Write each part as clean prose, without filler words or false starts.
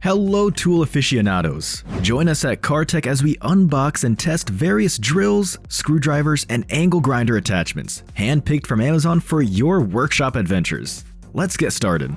Hello tool aficionados! Join us at CarTech as we unbox and test various drills, screwdrivers, and angle grinder attachments, handpicked from Amazon for your workshop adventures. Let's get started.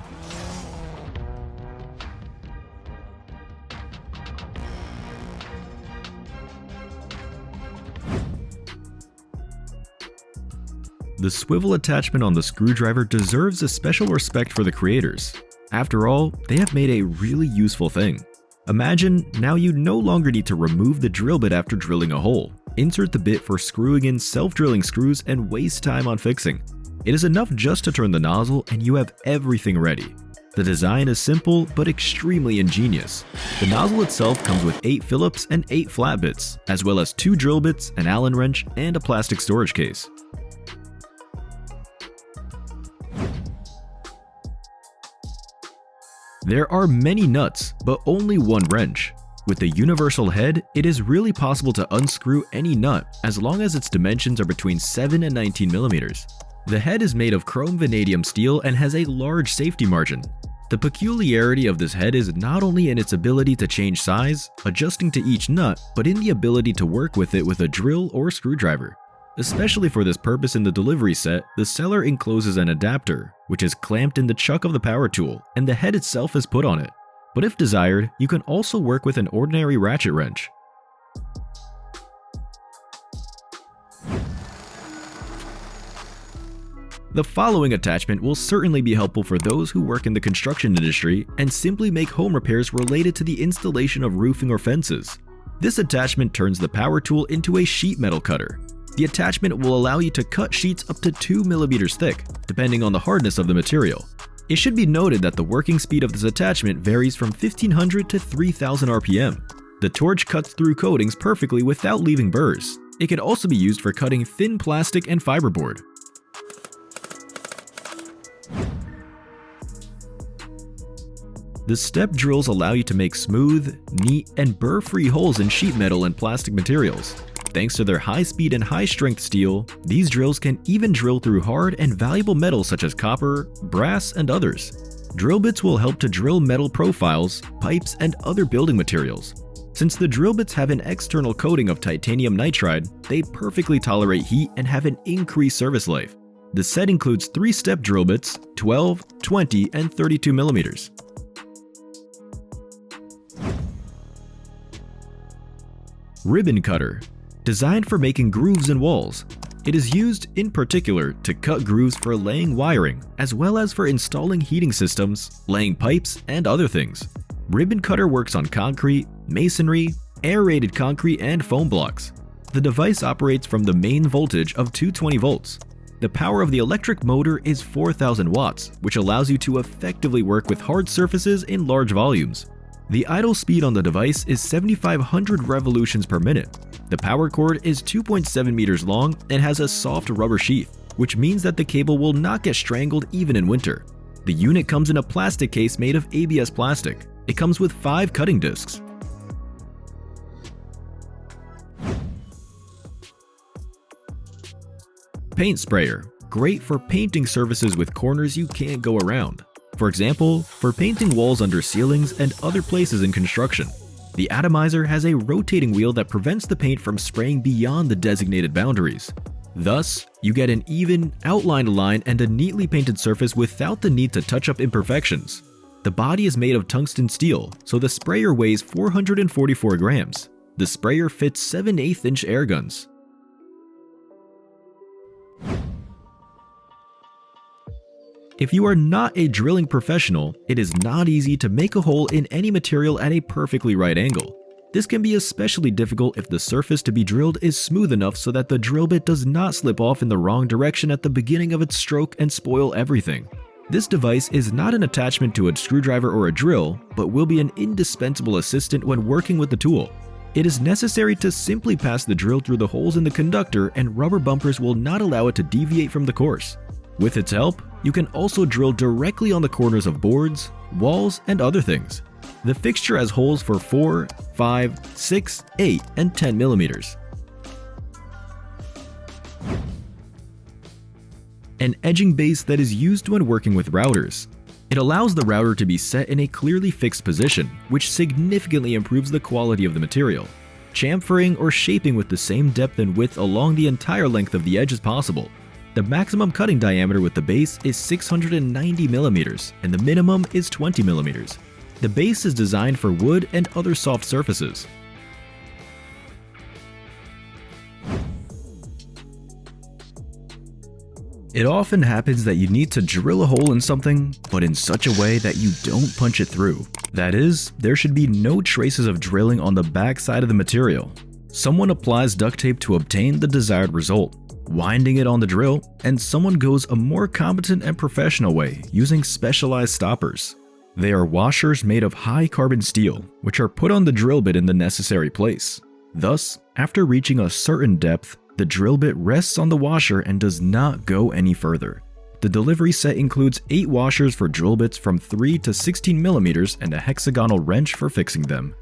The swivel attachment on the screwdriver deserves a special respect for the creators. After all, they have made a really useful thing. Imagine now you no longer need to remove the drill bit after drilling a hole, insert the bit for screwing in self-drilling screws, and waste time on fixing. It is enough just to turn the nozzle and you have everything ready. The design is simple but extremely ingenious. The nozzle itself comes with 8 Phillips and 8 flat bits, as well as 2 drill bits, an Allen wrench, and a plastic storage case. There are many nuts, but only one wrench. With the universal head, it is really possible to unscrew any nut as long as its dimensions are between 7 and 19 millimeters. The head is made of chrome vanadium steel and has a large safety margin. The peculiarity of this head is not only in its ability to change size, adjusting to each nut, but in the ability to work with it with a drill or screwdriver. Especially for this purpose in the delivery set, the seller encloses an adapter, which is clamped in the chuck of the power tool, and the head itself is put on it. But if desired, you can also work with an ordinary ratchet wrench. The following attachment will certainly be helpful for those who work in the construction industry and simply make home repairs related to the installation of roofing or fences. This attachment turns the power tool into a sheet metal cutter. The attachment will allow you to cut sheets up to 2 millimeters thick, depending on the hardness of the material. It should be noted that the working speed of this attachment varies from 1500 to 3000 RPM. The torch cuts through coatings perfectly without leaving burrs. It can also be used for cutting thin plastic and fiberboard. The step drills allow you to make smooth, neat, and burr-free holes in sheet metal and plastic materials. Thanks to their high speed and high strength steel, these drills can even drill through hard and valuable metals such as copper, brass, and others. Drill bits will help to drill metal profiles, pipes, and other building materials. Since the drill bits have an external coating of titanium nitride, they perfectly tolerate heat and have an increased service life. The set includes 3 step drill bits, 12, 20, and 32 millimeters. Ribbon cutter. Designed for making grooves in walls. It is used, in particular, to cut grooves for laying wiring, as well as for installing heating systems, laying pipes, and other things. Ribbon cutter works on concrete, masonry, aerated concrete, and foam blocks. The device operates from the main voltage of 220 volts. The power of the electric motor is 4000 watts, which allows you to effectively work with hard surfaces in large volumes. The idle speed on the device is 7,500 revolutions per minute. The power cord is 2.7 meters long and has a soft rubber sheath, which means that the cable will not get strangled even in winter. The unit comes in a plastic case made of ABS plastic. It comes with 5 cutting discs. Paint sprayer. Great for painting surfaces with corners you can't go around. For example, for painting walls under ceilings and other places in construction. The atomizer has a rotating wheel that prevents the paint from spraying beyond the designated boundaries. Thus, you get an even, outlined line and a neatly painted surface without the need to touch up imperfections. The body is made of tungsten steel, so the sprayer weighs 444 grams. The sprayer fits 7/8 inch air guns. If you are not a drilling professional, it is not easy to make a hole in any material at a perfectly right angle. This can be especially difficult if the surface to be drilled is smooth enough so that the drill bit does not slip off in the wrong direction at the beginning of its stroke and spoil everything. This device is not an attachment to a screwdriver or a drill, but will be an indispensable assistant when working with the tool. It is necessary to simply pass the drill through the holes in the conductor, and rubber bumpers will not allow it to deviate from the course. With its help, you can also drill directly on the corners of boards, walls, and other things. The fixture has holes for 4, 5, 6, 8, and 10 millimeters. An edging base that is used when working with routers. It allows the router to be set in a clearly fixed position, which significantly improves the quality of the material. Chamfering or shaping with the same depth and width along the entire length of the edge is possible. The maximum cutting diameter with the base is 690 mm and the minimum is 20 mm. The base is designed for wood and other soft surfaces. It often happens that you need to drill a hole in something, but in such a way that you don't punch it through. That is, there should be no traces of drilling on the back side of the material. Someone applies duct tape to obtain the desired result, winding it on the drill, and someone goes a more competent and professional way using specialized stoppers. They are washers made of high carbon steel, which are put on the drill bit in the necessary place. Thus, after reaching a certain depth, the drill bit rests on the washer and does not go any further. The delivery set includes 8 washers for drill bits from 3 to 16 mm and a hexagonal wrench for fixing them.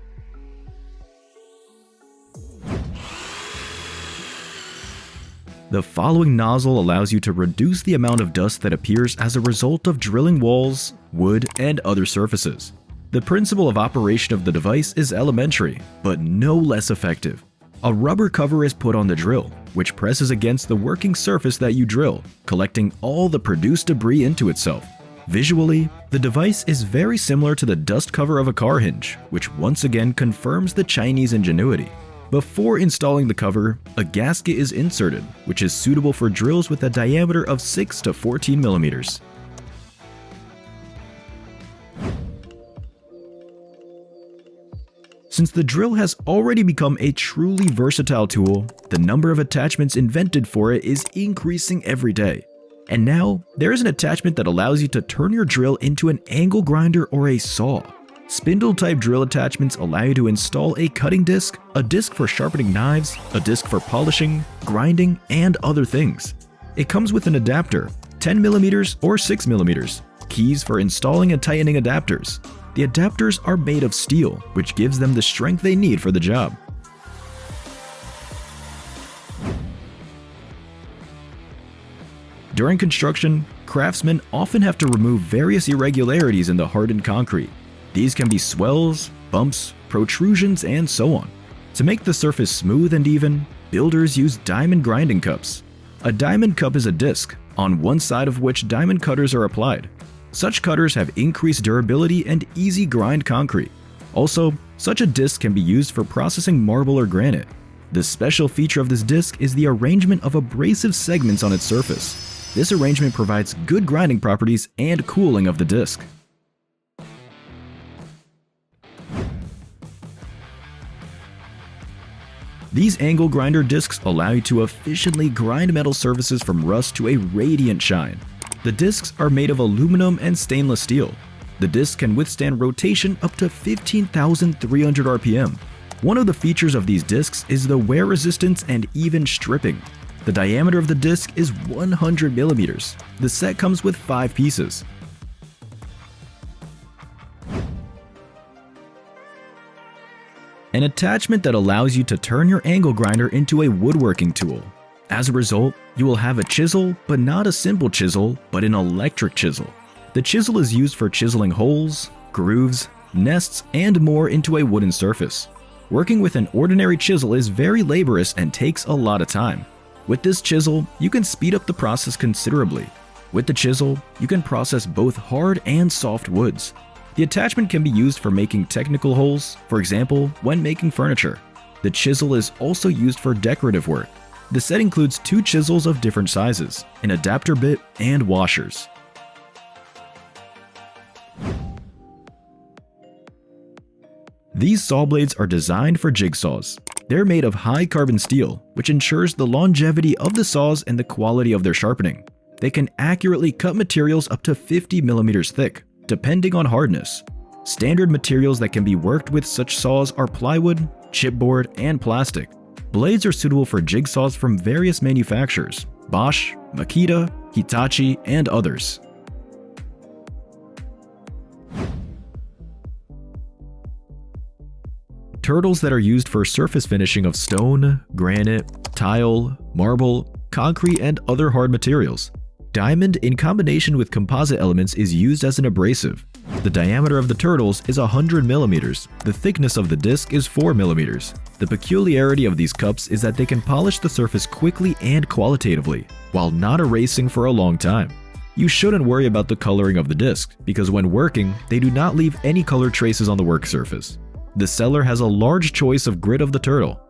The following nozzle allows you to reduce the amount of dust that appears as a result of drilling walls, wood, and other surfaces. The principle of operation of the device is elementary, but no less effective. A rubber cover is put on the drill, which presses against the working surface that you drill, collecting all the produced debris into itself. Visually, the device is very similar to the dust cover of a car hinge, which once again confirms the Chinese ingenuity. Before installing the cover, a gasket is inserted, which is suitable for drills with a diameter of 6 to 14 millimeters. Since the drill has already become a truly versatile tool, the number of attachments invented for it is increasing every day. And now, there is an attachment that allows you to turn your drill into an angle grinder or a saw. Spindle-type drill attachments allow you to install a cutting disc, a disc for sharpening knives, a disc for polishing, grinding, and other things. It comes with an adapter, 10 mm or 6 mm, keys for installing and tightening adapters. The adapters are made of steel, which gives them the strength they need for the job. During construction, craftsmen often have to remove various irregularities in the hardened concrete. These can be swells, bumps, protrusions, and so on. To make the surface smooth and even, builders use diamond grinding cups. A diamond cup is a disc, on one side of which diamond cutters are applied. Such cutters have increased durability and easy grind concrete. Also, such a disc can be used for processing marble or granite. The special feature of this disc is the arrangement of abrasive segments on its surface. This arrangement provides good grinding properties and cooling of the disc. These angle grinder discs allow you to efficiently grind metal surfaces from rust to a radiant shine. The discs are made of aluminum and stainless steel. The disc can withstand rotation up to 15,300 RPM. One of the features of these discs is the wear resistance and even stripping. The diameter of the disc is 100 millimeters. The set comes with 5 pieces. An attachment that allows you to turn your angle grinder into a woodworking tool. As a result, you will have a chisel, but not a simple chisel, but an electric chisel. The chisel is used for chiseling holes, grooves, nests, and more into a wooden surface. Working with an ordinary chisel is very laborious and takes a lot of time. With this chisel, you can speed up the process considerably. With the chisel, you can process both hard and soft woods. The attachment can be used for making technical holes, for example, when making furniture. The chisel is also used for decorative work. The set includes 2 chisels of different sizes, an adapter bit, and washers. These saw blades are designed for jigsaws. They're made of high carbon steel, which ensures the longevity of the saws and the quality of their sharpening. They can accurately cut materials up to 50 millimeters thick, depending on hardness. Standard materials that can be worked with such saws are plywood, chipboard, and plastic. Blades are suitable for jigsaws from various manufacturers: Bosch, Makita, Hitachi, and others. Turtles that are used for surface finishing of stone, granite, tile, marble, concrete, and other hard materials. Diamond in combination with composite elements is used as an abrasive. The diameter of the turtles is 100 mm. The thickness of the disc is 4 mm. The peculiarity of these cups is that they can polish the surface quickly and qualitatively, while not erasing for a long time. You shouldn't worry about the coloring of the disc, because when working, they do not leave any color traces on the work surface. The seller has a large choice of grit of the turtle.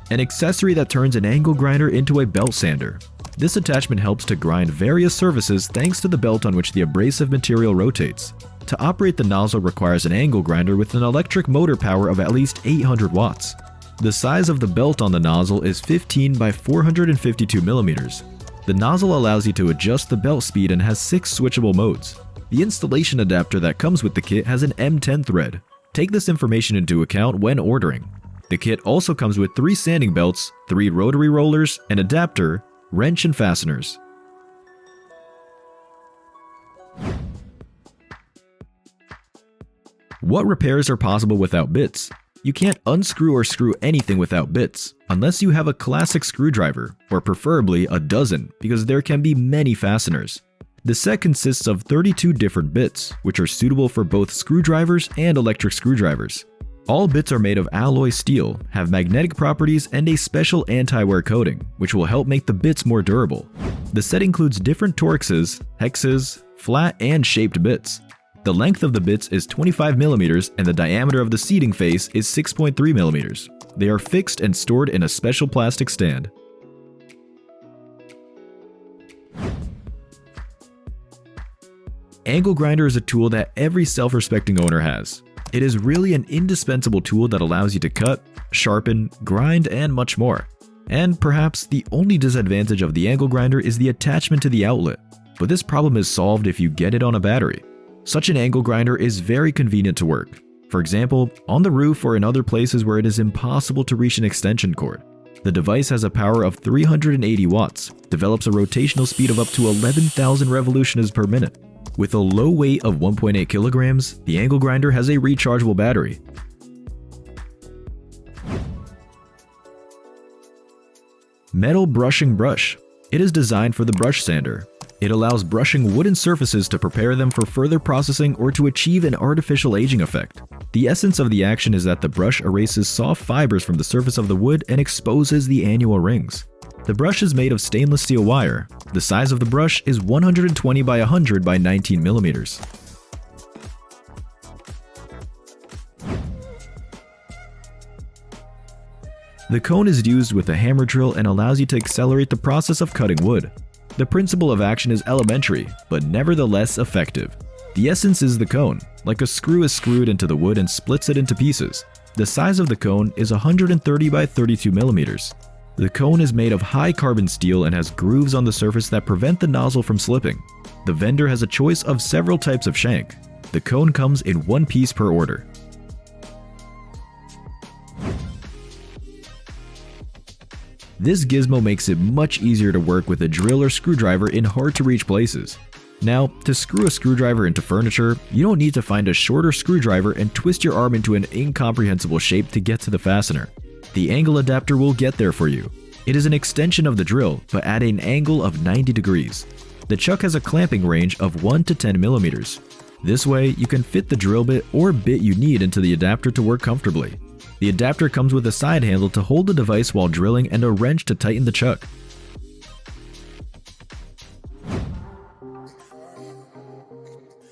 An accessory that turns an angle grinder into a belt sander. This attachment helps to grind various surfaces thanks to the belt on which the abrasive material rotates. To operate the nozzle requires an angle grinder with an electric motor power of at least 800 watts. The size of the belt on the nozzle is 15 by 452 millimeters. The nozzle allows you to adjust the belt speed and has 6 switchable modes. The installation adapter that comes with the kit has an M10 thread. Take this information into account when ordering. The kit also comes with 3 sanding belts, 3 rotary rollers, an adapter, wrench and fasteners. What repairs are possible without bits? You can't unscrew or screw anything without bits, unless you have a classic screwdriver, or preferably a dozen, because there can be many fasteners. The set consists of 32 different bits, which are suitable for both screwdrivers and electric screwdrivers. All bits are made of alloy steel, have magnetic properties, and a special anti-wear coating, which will help make the bits more durable. The set includes different torxes, hexes, flat and shaped bits. The length of the bits is 25 mm and the diameter of the seating face is 6.3 mm. They are fixed and stored in a special plastic stand. Angle grinder is a tool that every self-respecting owner has. It is really an indispensable tool that allows you to cut, sharpen, grind, and much more. And perhaps the only disadvantage of the angle grinder is the attachment to the outlet, but this problem is solved if you get it on a battery. Such an angle grinder is very convenient to work. For example, on the roof or in other places where it is impossible to reach an extension cord. The device has a power of 380 watts, develops a rotational speed of up to 11,000 revolutions per minute. With a low weight of 1.8 kilograms, the angle grinder has a rechargeable battery. Metal brushing brush. It is designed for the brush sander. It allows brushing wooden surfaces to prepare them for further processing or to achieve an artificial aging effect. The essence of the action is that the brush erases soft fibers from the surface of the wood and exposes the annual rings. The brush is made of stainless steel wire. The size of the brush is 120 by 100 by 19 millimeters. The cone is used with a hammer drill and allows you to accelerate the process of cutting wood. The principle of action is elementary, but nevertheless effective. The essence is the cone, like a screw is screwed into the wood and splits it into pieces. The size of the cone is 130 by 32 millimeters. The cone is made of high carbon steel and has grooves on the surface that prevent the nozzle from slipping. The vendor has a choice of several types of shank. The cone comes in 1 piece per order. This gizmo makes it much easier to work with a drill or screwdriver in hard-to-reach places. Now, to screw a screwdriver into furniture, you don't need to find a shorter screwdriver and twist your arm into an incomprehensible shape to get to the fastener. The angle adapter will get there for you. It is an extension of the drill, but at an angle of 90 degrees. The chuck has a clamping range of 1 to 10 millimeters. This way, you can fit the drill bit or bit you need into the adapter to work comfortably. The adapter comes with a side handle to hold the device while drilling and a wrench to tighten the chuck.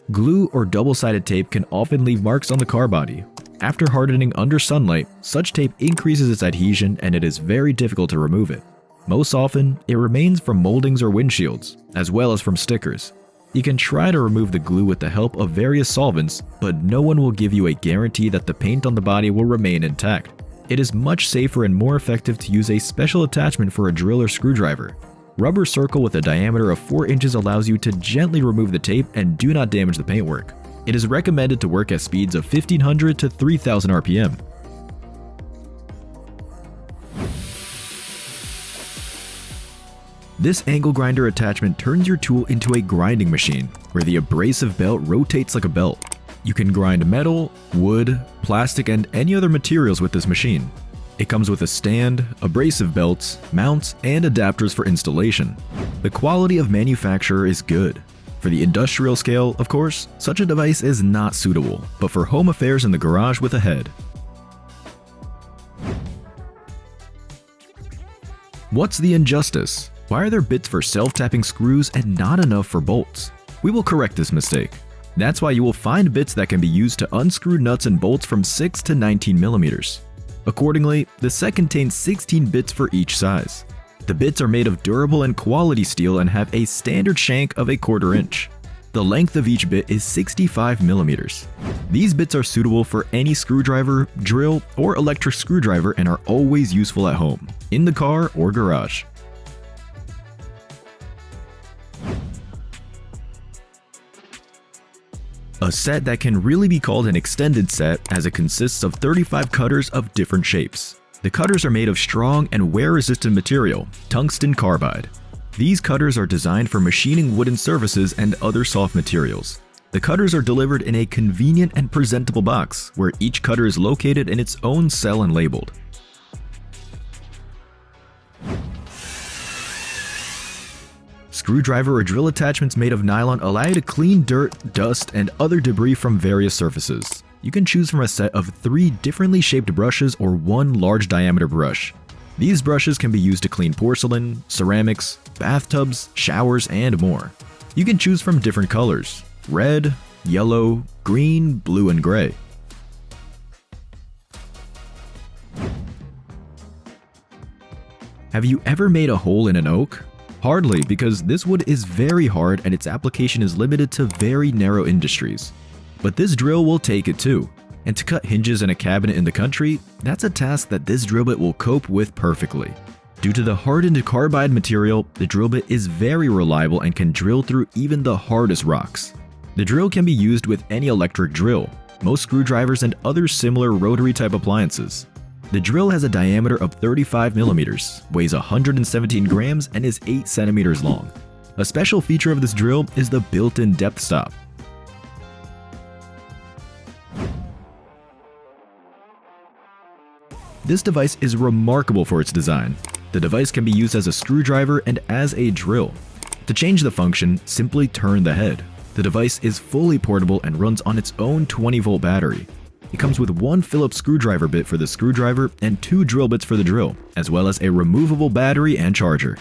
Glue or double-sided tape can often leave marks on the car body. After hardening under sunlight, such tape increases its adhesion and it is very difficult to remove it. Most often, it remains from moldings or windshields, as well as from stickers. You can try to remove the glue with the help of various solvents, but no one will give you a guarantee that the paint on the body will remain intact. It is much safer and more effective to use a special attachment for a drill or screwdriver. Rubber circle with a diameter of 4 inches allows you to gently remove the tape and do not damage the paintwork. It is recommended to work at speeds of 1500 to 3000 RPM. This angle grinder attachment turns your tool into a grinding machine, where the abrasive belt rotates like a belt. You can grind metal, wood, plastic, and any other materials with this machine. It comes with a stand, abrasive belts, mounts, and adapters for installation. The quality of manufacture is good. For the industrial scale, of course, such a device is not suitable, but for home affairs in the garage with a head. What's the injustice? Why are there bits for self-tapping screws and not enough for bolts? We will correct this mistake. That's why you will find bits that can be used to unscrew nuts and bolts from 6 to 19 millimeters. Accordingly, the set contains 16 bits for each size. The bits are made of durable and quality steel and have a standard shank of 1/4 inch. The length of each bit is 65 millimeters. These bits are suitable for any screwdriver, drill, or electric screwdriver and are always useful at home, in the car or garage. A set that can really be called an extended set as it consists of 35 cutters of different shapes. The cutters are made of strong and wear-resistant material, tungsten carbide. These cutters are designed for machining wooden surfaces and other soft materials. The cutters are delivered in a convenient and presentable box, where each cutter is located in its own cell and labeled. Screwdriver or drill attachments made of nylon allow you to clean dirt, dust, and other debris from various surfaces. You can choose from a set of 3 differently shaped brushes or 1 large diameter brush. These brushes can be used to clean porcelain, ceramics, bathtubs, showers, and more. You can choose from different colors: red, yellow, green, blue, and gray. Have you ever made a hole in an oak? Hardly, because this wood is very hard and its application is limited to very narrow industries. But this drill will take it too. And to cut hinges in a cabinet in the country, that's a task that this drill bit will cope with perfectly. Due to the hardened carbide material, the drill bit is very reliable and can drill through even the hardest rocks. The drill can be used with any electric drill, most screwdrivers, and other similar rotary type appliances. The drill has a diameter of 35 millimeters, weighs 117 grams, and is 8 centimeters long. A special feature of this drill is the built-in depth stop. This device is remarkable for its design. The device can be used as a screwdriver and as a drill. To change the function, simply turn the head. The device is fully portable and runs on its own 20-volt battery. It comes with 1 Phillips screwdriver bit for the screwdriver and 2 drill bits for the drill, as well as a removable battery and charger.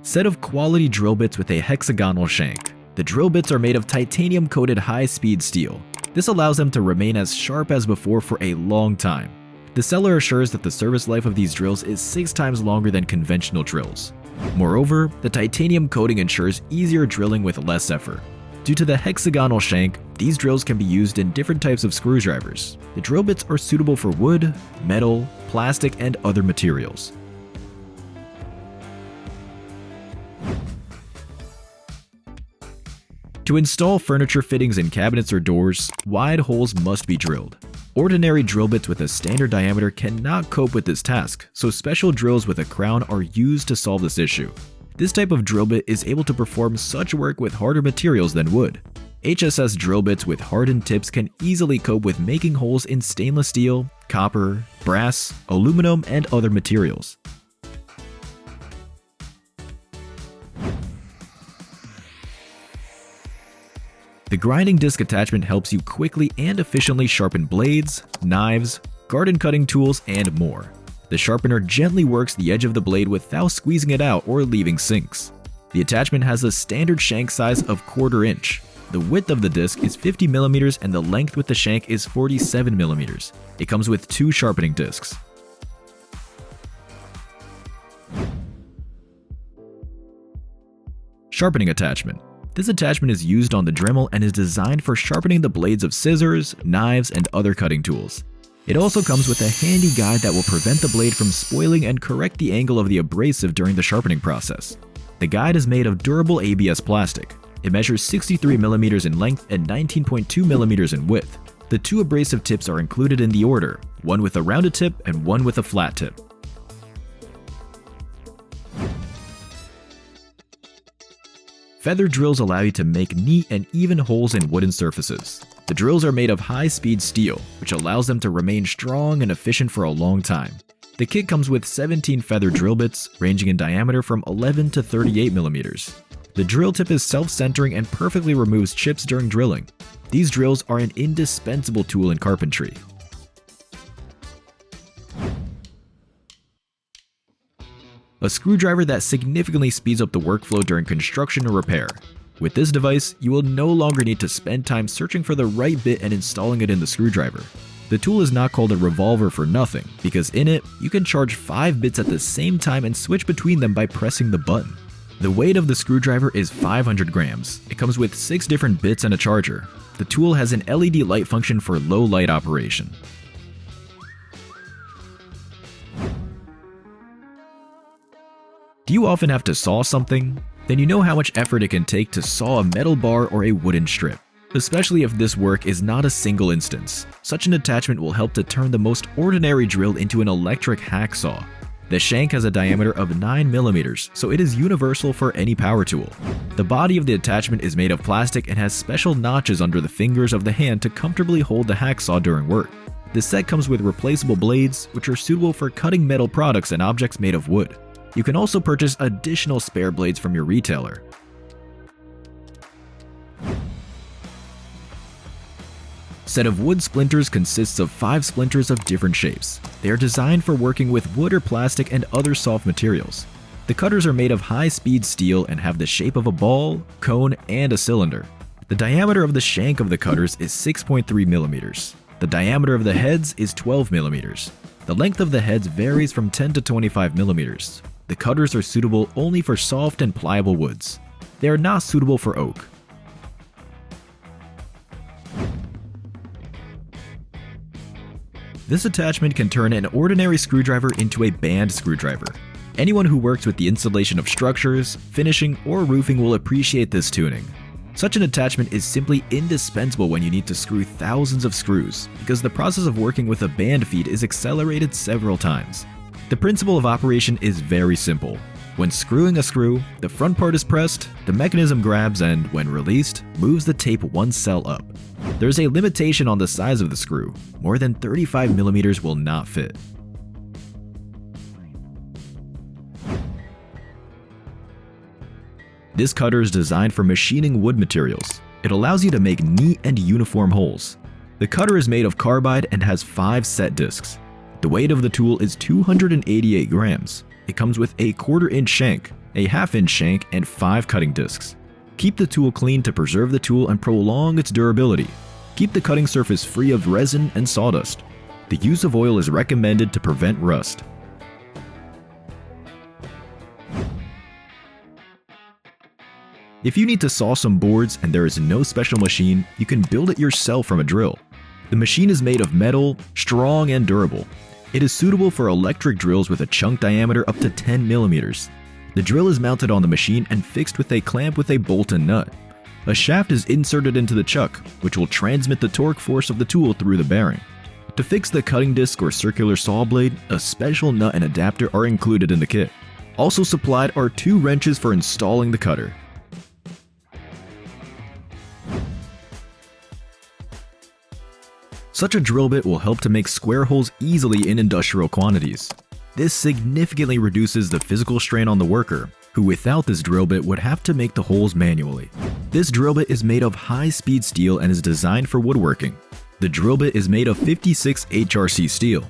Set of quality drill bits with a hexagonal shank. The drill bits are made of titanium-coated high-speed steel. This allows them to remain as sharp as before for a long time. The seller assures that the service life of these drills is 6 times longer than conventional drills. Moreover, the titanium coating ensures easier drilling with less effort. Due to the hexagonal shank, these drills can be used in different types of screwdrivers. The drill bits are suitable for wood, metal, plastic, and other materials. To install furniture fittings in cabinets or doors, wide holes must be drilled. Ordinary drill bits with a standard diameter cannot cope with this task, so special drills with a crown are used to solve this issue. This type of drill bit is able to perform such work with harder materials than wood. HSS drill bits with hardened tips can easily cope with making holes in stainless steel, copper, brass, aluminum, and other materials. The grinding disc attachment helps you quickly and efficiently sharpen blades, knives, garden cutting tools, and more. The sharpener gently works the edge of the blade without squeezing it out or leaving sinks. The attachment has a standard shank size of 1/4 inch. The width of the disc is 50 millimeters and the length with the shank is 47 millimeters. It comes with 2 sharpening discs. Sharpening attachment. This attachment is used on the Dremel and is designed for sharpening the blades of scissors, knives, and other cutting tools. It also comes with a handy guide that will prevent the blade from spoiling and correct the angle of the abrasive during the sharpening process. The guide is made of durable ABS plastic. It measures 63 millimeters in length and 19.2 millimeters in width. The 2 abrasive tips are included in the order, one with a rounded tip and one with a flat tip. Feather drills allow you to make neat and even holes in wooden surfaces. The drills are made of high-speed steel, which allows them to remain strong and efficient for a long time. The kit comes with 17 feather drill bits, ranging in diameter from 11 to 38 millimeters. The drill tip is self-centering and perfectly removes chips during drilling. These drills are an indispensable tool in carpentry. A screwdriver that significantly speeds up the workflow during construction or repair. With this device, you will no longer need to spend time searching for the right bit and installing it in the screwdriver. The tool is not called a revolver for nothing, because in it, you can charge 5 bits at the same time and switch between them by pressing the button. The weight of the screwdriver is 500 grams. It comes with 6 different bits and a charger. The tool has an LED light function for low light operation. Do you often have to saw something? Then you know how much effort it can take to saw a metal bar or a wooden strip. Especially if this work is not a single instance. Such an attachment will help to turn the most ordinary drill into an electric hacksaw. The shank has a diameter of 9 millimeters, so it is universal for any power tool. The body of the attachment is made of plastic and has special notches under the fingers of the hand to comfortably hold the hacksaw during work. The set comes with replaceable blades, which are suitable for cutting metal products and objects made of wood. You can also purchase additional spare blades from your retailer. Set of wood splinters consists of 5 splinters of different shapes. They are designed for working with wood or plastic and other soft materials. The cutters are made of high-speed steel and have the shape of a ball, cone, and a cylinder. The diameter of the shank of the cutters is 6.3 millimeters. The diameter of the heads is 12 millimeters. The length of the heads varies from 10 to 25 millimeters. The cutters are suitable only for soft and pliable woods. They are not suitable for oak. This attachment can turn an ordinary screwdriver into a band screwdriver. Anyone who works with the installation of structures, finishing, or roofing will appreciate this tuning. Such an attachment is simply indispensable when you need to screw thousands of screws, because the process of working with a band feed is accelerated several times. The principle of operation is very simple. When screwing a screw, the front part is pressed, the mechanism grabs and, when released, moves the tape one cell up. There is a limitation on the size of the screw. More than 35 millimeters will not fit. This cutter is designed for machining wood materials. It allows you to make neat and uniform holes. The cutter is made of carbide and has 5 set discs. The weight of the tool is 288 grams. It comes with a 1/4 inch shank, a 1/2 inch shank, and 5 cutting discs. Keep the tool clean to preserve the tool and prolong its durability. Keep the cutting surface free of resin and sawdust. The use of oil is recommended to prevent rust. If you need to saw some boards and there is no special machine, you can build it yourself from a drill. The machine is made of metal, strong and durable. It is suitable for electric drills with a chunk diameter up to 10 millimeters. The drill is mounted on the machine and fixed with a clamp with a bolt and nut. A shaft is inserted into the chuck, which will transmit the torque force of the tool through the bearing. To fix the cutting disc or circular saw blade, a special nut and adapter are included in the kit. Also supplied are 2 wrenches for installing the cutter. Such a drill bit will help to make square holes easily in industrial quantities. This significantly reduces the physical strain on the worker, who without this drill bit would have to make the holes manually. This drill bit is made of high-speed steel and is designed for woodworking. The drill bit is made of 56 HRC steel.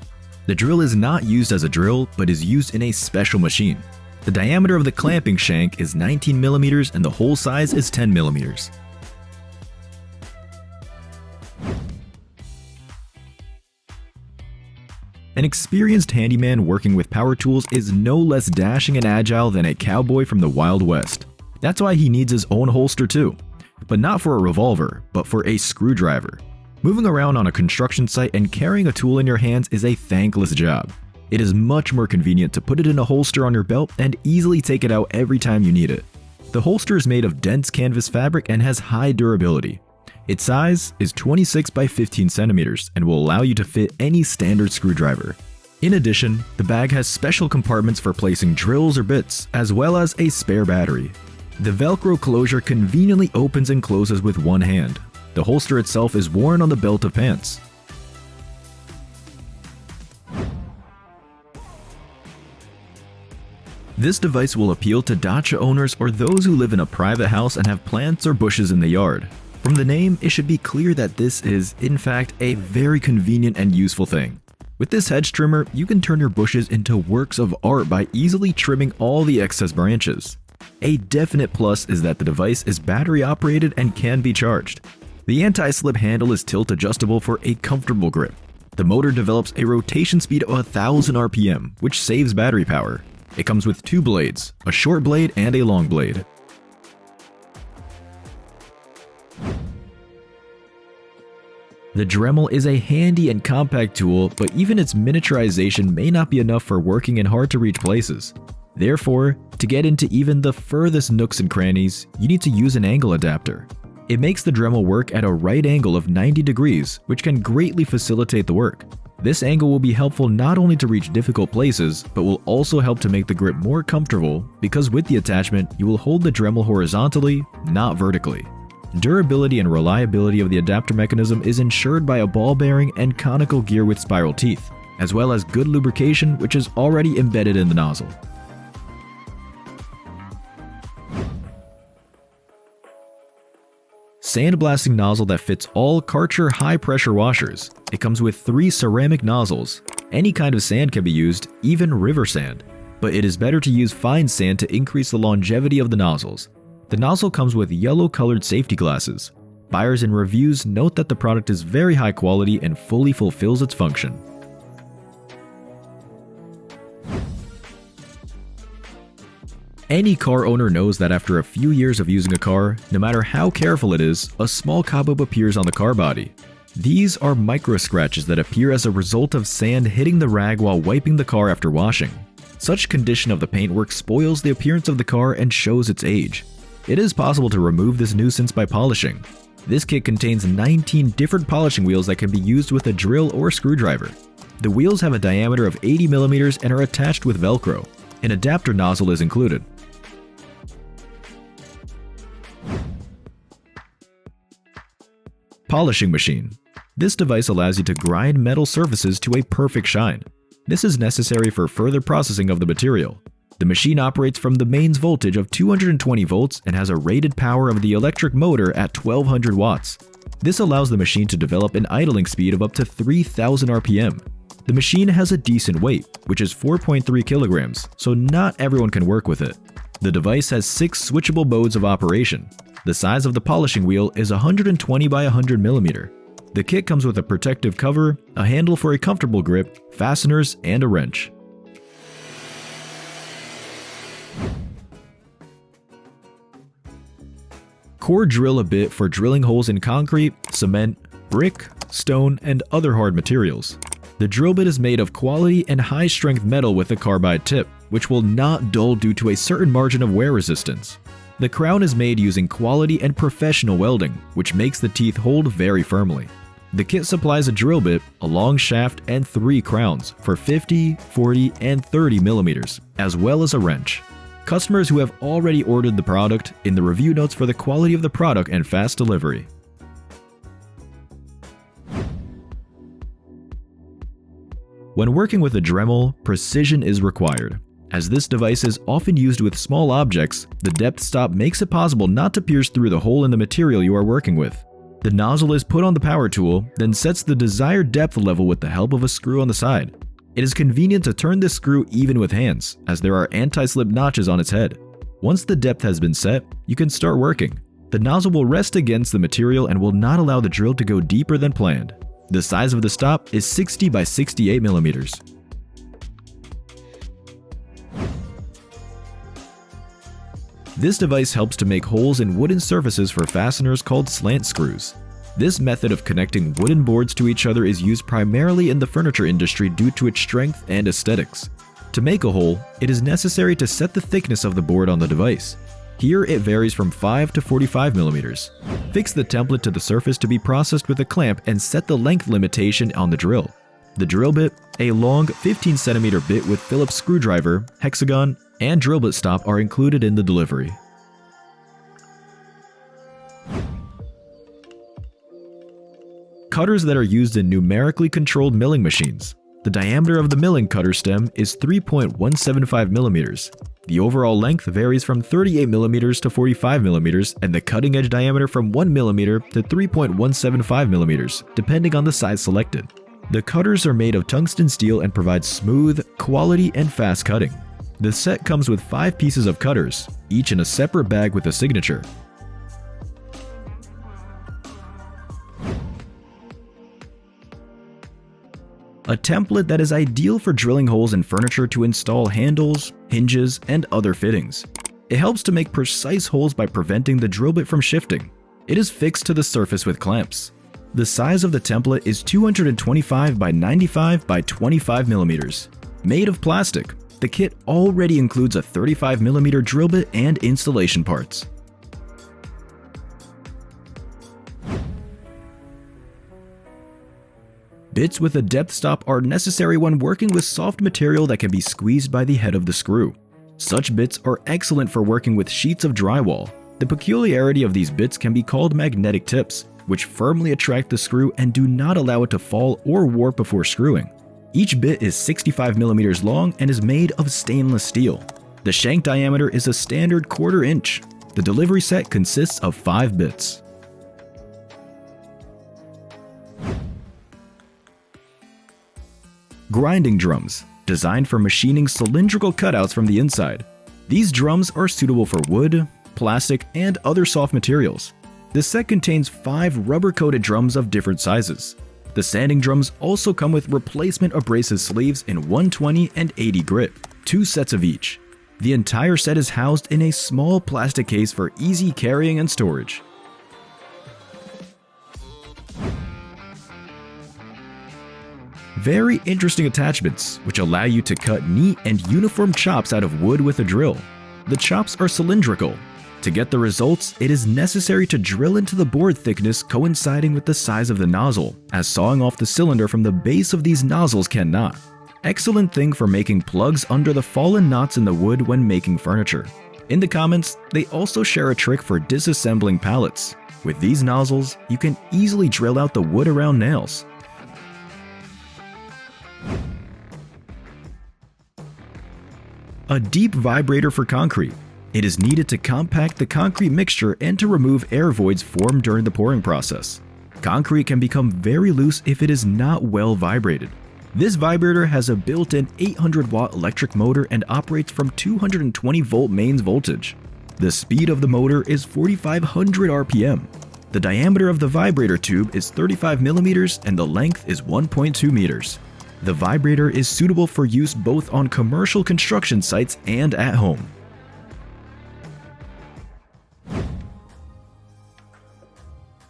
The drill is not used as a drill, but is used in a special machine. The diameter of the clamping shank is 19 millimeters and the hole size is 10 millimeters. An experienced handyman working with power tools is no less dashing and agile than a cowboy from the Wild West. That's why he needs his own holster too. But not for a revolver, but for a screwdriver. Moving around on a construction site and carrying a tool in your hands is a thankless job. It is much more convenient to put it in a holster on your belt and easily take it out every time you need it. The holster is made of dense canvas fabric and has high durability. Its size is 26 by 15 centimeters and will allow you to fit any standard screwdriver. In addition, the bag has special compartments for placing drills or bits, as well as a spare battery. The Velcro closure conveniently opens and closes with one hand. The holster itself is worn on the belt of pants. This device will appeal to dacha owners or those who live in a private house and have plants or bushes in the yard. From the name, it should be clear that this is, in fact, a very convenient and useful thing. With this hedge trimmer, you can turn your bushes into works of art by easily trimming all the excess branches. A definite plus is that the device is battery operated and can be charged. The anti-slip handle is tilt adjustable for a comfortable grip. The motor develops a rotation speed of 1000 RPM, which saves battery power. It comes with two blades, a short blade and a long blade. The Dremel is a handy and compact tool, but even its miniaturization may not be enough for working in hard-to-reach places. Therefore, to get into even the furthest nooks and crannies, you need to use an angle adapter. It makes the Dremel work at a right angle of 90 degrees, which can greatly facilitate the work. This angle will be helpful not only to reach difficult places, but will also help to make the grip more comfortable because with the attachment, you will hold the Dremel horizontally, not vertically. Durability and reliability of the adapter mechanism is ensured by a ball bearing and conical gear with spiral teeth, as well as good lubrication which is already embedded in the nozzle. Sandblasting nozzle that fits all Karcher high-pressure washers. It comes with 3 ceramic nozzles. Any kind of sand can be used, even river sand. But it is better to use fine sand to increase the longevity of the nozzles. The nozzle comes with yellow-colored safety glasses. Buyers and reviews note that the product is very high quality and fully fulfills its function. Any car owner knows that after a few years of using a car, no matter how careful it is, a small cobweb appears on the car body. These are micro scratches that appear as a result of sand hitting the rag while wiping the car after washing. Such condition of the paintwork spoils the appearance of the car and shows its age. It is possible to remove this nuisance by polishing. This kit contains 19 different polishing wheels that can be used with a drill or screwdriver. The wheels have a diameter of 80 mm and are attached with Velcro. An adapter nozzle is included. Polishing machine. This device allows you to grind metal surfaces to a perfect shine. This is necessary for further processing of the material. The machine operates from the mains voltage of 220 volts and has a rated power of the electric motor at 1200 watts. This allows the machine to develop an idling speed of up to 3000 RPM. The machine has a decent weight, which is 4.3 kilograms, so not everyone can work with it. The device has 6 switchable modes of operation. The size of the polishing wheel is 120 by 100 mm. The kit comes with a protective cover, a handle for a comfortable grip, fasteners, and a wrench. Core drill a bit for drilling holes in concrete, cement, brick, stone, and other hard materials. The drill bit is made of quality and high-strength metal with a carbide tip, which will not dull due to a certain margin of wear resistance. The crown is made using quality and professional welding, which makes the teeth hold very firmly. The kit supplies a drill bit, a long shaft, and 3 crowns for 50, 40, and 30 mm, as well as a wrench. Customers who have already ordered the product in the review notes for the quality of the product and fast delivery. When working with a Dremel, precision is required. As this device is often used with small objects, the depth stop makes it possible not to pierce through the hole in the material you are working with. The nozzle is put on the power tool, then sets the desired depth level with the help of a screw on the side. It is convenient to turn this screw even with hands, as there are anti-slip notches on its head. Once the depth has been set, you can start working. The nozzle will rest against the material and will not allow the drill to go deeper than planned. The size of the stop is 60 by 68 millimeters. This device helps to make holes in wooden surfaces for fasteners called slant screws. This method of connecting wooden boards to each other is used primarily in the furniture industry due to its strength and aesthetics. To make a hole, it is necessary to set the thickness of the board on the device. Here it varies from 5 to 45 millimeters. Fix the template to the surface to be processed with a clamp and set the length limitation on the drill. The drill bit, a long 15 cm bit with Phillips screwdriver, hexagon, and drill bit stop are included in the delivery. cutters that are used in numerically controlled milling machines. The diameter of the milling cutter stem is 3.175 millimeters. The overall length varies from 38 millimeters to 45 millimeters, and the cutting edge diameter from 1 millimeter to 3.175 millimeters, depending on the size selected. The cutters are made of tungsten steel and provide smooth, quality, and fast cutting. The set comes with 5 pieces of cutters, each in a separate bag with a signature. A template that is ideal for drilling holes in furniture to install handles, hinges, and other fittings. It helps to make precise holes by preventing the drill bit from shifting. It is fixed to the surface with clamps. The size of the template is 225 by 95 by 25 millimeters. Made of plastic, the kit already includes a 35 millimeter drill bit and installation parts. Bits with a depth stop are necessary when working with soft material that can be squeezed by the head of the screw. Such bits are excellent for working with sheets of drywall. The peculiarity of these bits can be called magnetic tips, which firmly attract the screw and do not allow it to fall or warp before screwing. Each bit is 65 millimeters long and is made of stainless steel. The shank diameter is a standard 1/4 inch. The delivery set consists of 5 bits. Grinding drums, designed for machining cylindrical cutouts from the inside. These drums are suitable for wood, plastic, and other soft materials. The set contains 5 rubber-coated drums of different sizes. The sanding drums also come with replacement abrasive sleeves in 120 and 80 grit, 2 sets of each. The entire set is housed in a small plastic case for easy carrying and storage. Very interesting attachments, which allow you to cut neat and uniform chops out of wood with a drill. The chops are cylindrical. To get the results, it is necessary to drill into the board thickness coinciding with the size of the nozzle, as sawing off the cylinder from the base of these nozzles cannot. Excellent thing for making plugs under the fallen knots in the wood when making furniture. In the comments, they also share a trick for disassembling pallets. With these nozzles, you can easily drill out the wood around nails. A deep vibrator for concrete. It is needed to compact the concrete mixture and to remove air voids formed during the pouring process. Concrete can become very loose if it is not well vibrated. This vibrator has a built-in 800-watt electric motor and operates from 220-volt mains voltage. The speed of the motor is 4,500 RPM. The diameter of the vibrator tube is 35 millimeters and the length is 1.2 meters. The vibrator is suitable for use both on commercial construction sites and at home.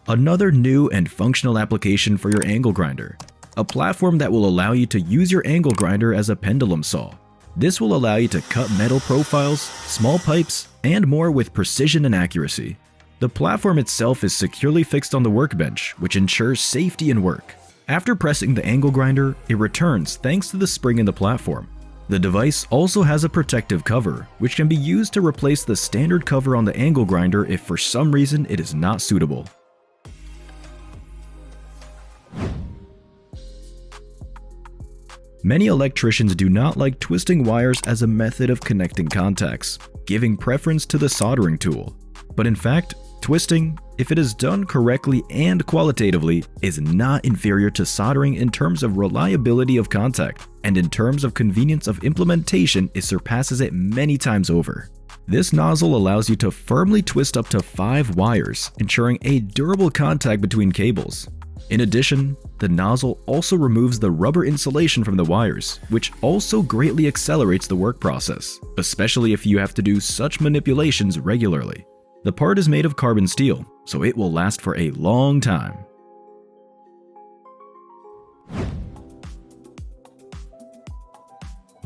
Another new and functional application for your angle grinder. A platform that will allow you to use your angle grinder as a pendulum saw. This will allow you to cut metal profiles, small pipes, and more with precision and accuracy. The platform itself is securely fixed on the workbench, which ensures safety in work. After pressing the angle grinder, it returns thanks to the spring in the platform. The device also has a protective cover, which can be used to replace the standard cover on the angle grinder if for some reason it is not suitable. Many electricians do not like twisting wires as a method of connecting contacts, giving preference to the soldering tool. But in fact, twisting, if it is done correctly and qualitatively, is not inferior to soldering in terms of reliability of contact, and in terms of convenience of implementation, it surpasses it many times over. This nozzle allows you to firmly twist up to 5 wires, ensuring a durable contact between cables. In addition, the nozzle also removes the rubber insulation from the wires, which also greatly accelerates the work process, especially if you have to do such manipulations regularly. The part is made of carbon steel, so it will last for a long time.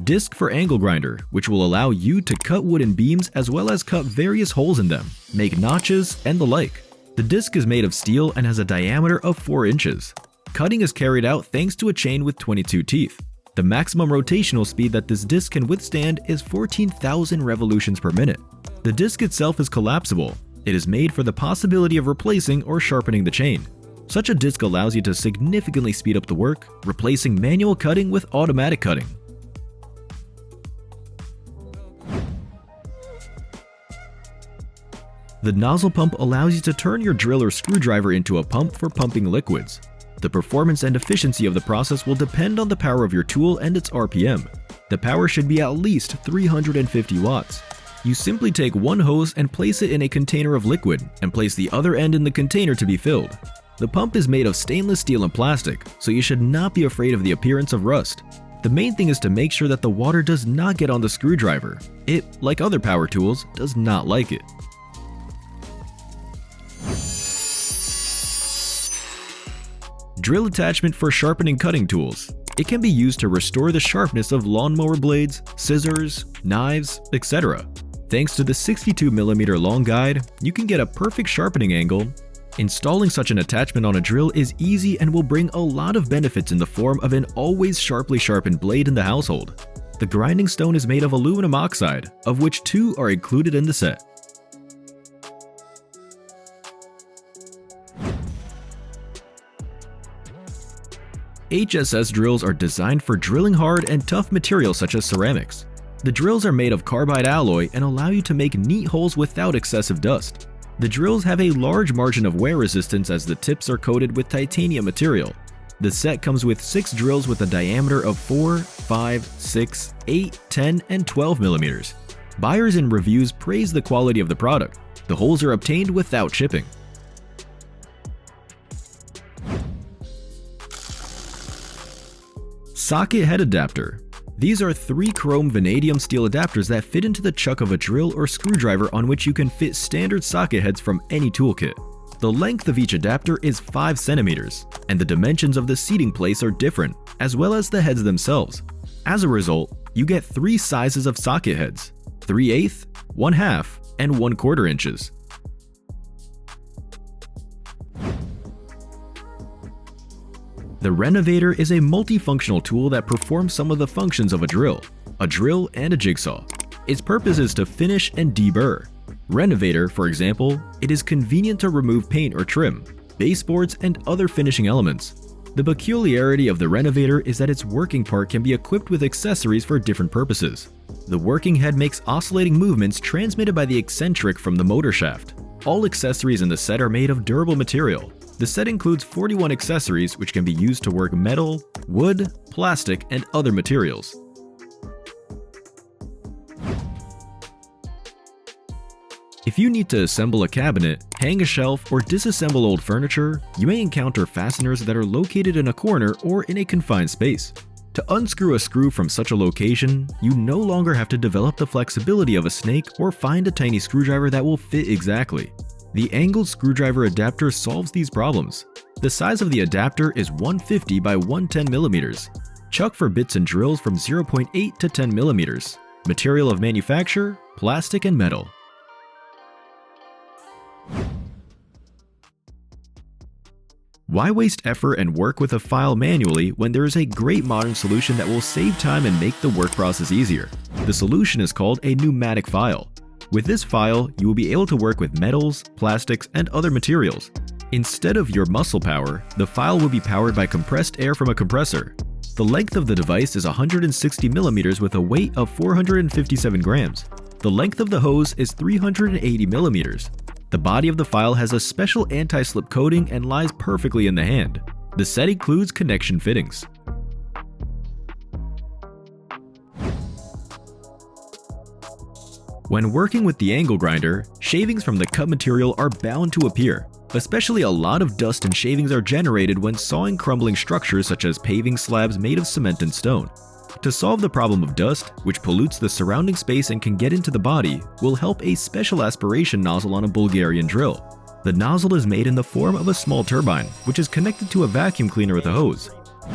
Disc for angle grinder, which will allow you to cut wooden beams as well as cut various holes in them, make notches, and the like. The disc is made of steel and has a diameter of 4 inches. Cutting is carried out thanks to a chain with 22 teeth. The maximum rotational speed that this disc can withstand is 14,000 revolutions per minute. The disc itself is collapsible. It is made for the possibility of replacing or sharpening the chain. Such a disc allows you to significantly speed up the work, replacing manual cutting with automatic cutting. The nozzle pump allows you to turn your drill or screwdriver into a pump for pumping liquids. The performance and efficiency of the process will depend on the power of your tool and its RPM. The power should be at least 350 watts. You simply take one hose and place it in a container of liquid and place the other end in the container to be filled. The pump is made of stainless steel and plastic, so you should not be afraid of the appearance of rust. The main thing is to make sure that the water does not get on the screwdriver. It, like other power tools, does not like it. Drill attachment for sharpening cutting tools. It can be used to restore the sharpness of lawnmower blades, scissors, knives, etc. Thanks to the 62mm long guide, you can get a perfect sharpening angle. Installing such an attachment on a drill is easy and will bring a lot of benefits in the form of an always sharply sharpened blade in the household. The grinding stone is made of aluminum oxide, of which 2 are included in the set. HSS drills are designed for drilling hard and tough materials such as ceramics. The drills are made of carbide alloy and allow you to make neat holes without excessive dust. The drills have a large margin of wear resistance as the tips are coated with titanium material. The set comes with 6 drills with a diameter of 4, 5, 6, 8, 10, and 12 millimeters. Buyers and reviews praise the quality of the product. The holes are obtained without chipping. Socket head adapter. These are 3 chrome vanadium steel adapters that fit into the chuck of a drill or screwdriver on which you can fit standard socket heads from any toolkit. The length of each adapter is 5 centimeters, and the dimensions of the seating place are different, as well as the heads themselves. As a result, you get 3 sizes of socket heads: 3/8, 1/2, and 1/4 inches. The Renovator is a multifunctional tool that performs some of the functions of a drill and a jigsaw. Its purpose is to finish and deburr. Renovator, for example, it is convenient to remove paint or trim, baseboards, and other finishing elements. The peculiarity of the Renovator is that its working part can be equipped with accessories for different purposes. The working head makes oscillating movements transmitted by the eccentric from the motor shaft. All accessories in the set are made of durable material. The set includes 41 accessories which can be used to work metal, wood, plastic, and other materials. If you need to assemble a cabinet, hang a shelf, or disassemble old furniture, you may encounter fasteners that are located in a corner or in a confined space. To unscrew a screw from such a location, you no longer have to develop the flexibility of a snake or find a tiny screwdriver that will fit exactly. The angled screwdriver adapter solves these problems. The size of the adapter is 150 by 110 millimeters. Chuck for bits and drills from 0.8 to 10 millimeters. Material of manufacture, plastic and metal. Why waste effort and work with a file manually when there is a great modern solution that will save time and make the work process easier? The solution is called a pneumatic file. With this file, you will be able to work with metals, plastics, and other materials. Instead of your muscle power, the file will be powered by compressed air from a compressor. The length of the device is 160 millimeters with a weight of 457 grams. The length of the hose is 380 millimeters. The body of the file has a special anti-slip coating and lies perfectly in the hand. The set includes connection fittings. When working with the angle grinder, shavings from the cut material are bound to appear. Especially a lot of dust and shavings are generated when sawing crumbling structures such as paving slabs made of cement and stone. To solve the problem of dust, which pollutes the surrounding space and can get into the body, will help a special aspiration nozzle on a Bulgarian drill. The nozzle is made in the form of a small turbine, which is connected to a vacuum cleaner with a hose.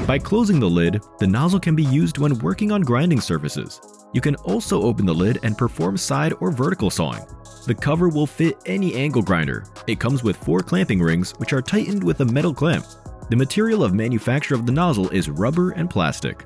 By closing the lid, the nozzle can be used when working on grinding surfaces. You can also open the lid and perform side or vertical sawing. The cover will fit any angle grinder. It comes with 4 clamping rings, which are tightened with a metal clamp. The material of manufacture of the nozzle is rubber and plastic.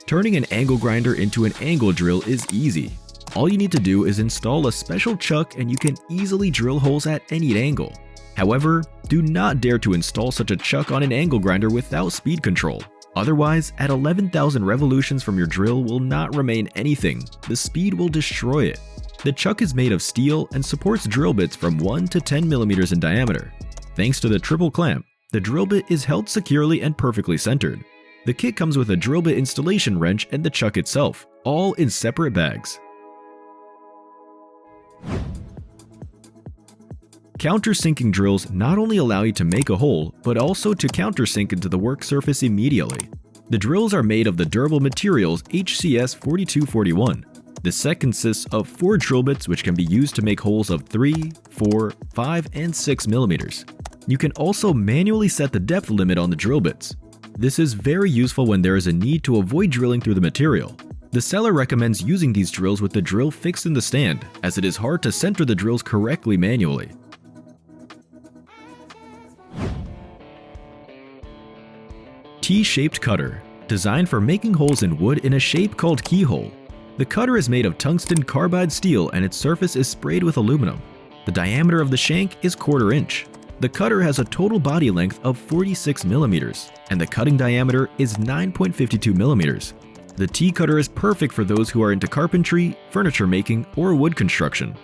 Turning an angle grinder into an angle drill is easy. All you need to do is install a special chuck and you can easily drill holes at any angle. However, do not dare to install such a chuck on an angle grinder without speed control. Otherwise, at 11,000 revolutions from your drill will not remain anything. The speed will destroy it. The chuck is made of steel and supports drill bits from 1 to 10 millimeters in diameter. Thanks to the triple clamp, the drill bit is held securely and perfectly centered. The kit comes with a drill bit installation wrench and the chuck itself, all in separate bags. Countersinking drills not only allow you to make a hole, but also to countersink into the work surface immediately. The drills are made of the durable materials HCS 4241. The set consists of 4 drill bits which can be used to make holes of 3, 4, 5, and 6 millimeters. You can also manually set the depth limit on the drill bits. This is very useful when there is a need to avoid drilling through the material. The seller recommends using these drills with the drill fixed in the stand, as it is hard to center the drills correctly manually. T-shaped cutter, designed for making holes in wood in a shape called keyhole. The cutter is made of tungsten carbide steel and its surface is sprayed with aluminum. The diameter of the shank is 1/4 inch. The cutter has a total body length of 46 millimeters, and the cutting diameter is 9.52 millimeters. The T-cutter is perfect for those who are into carpentry, furniture making, or wood construction.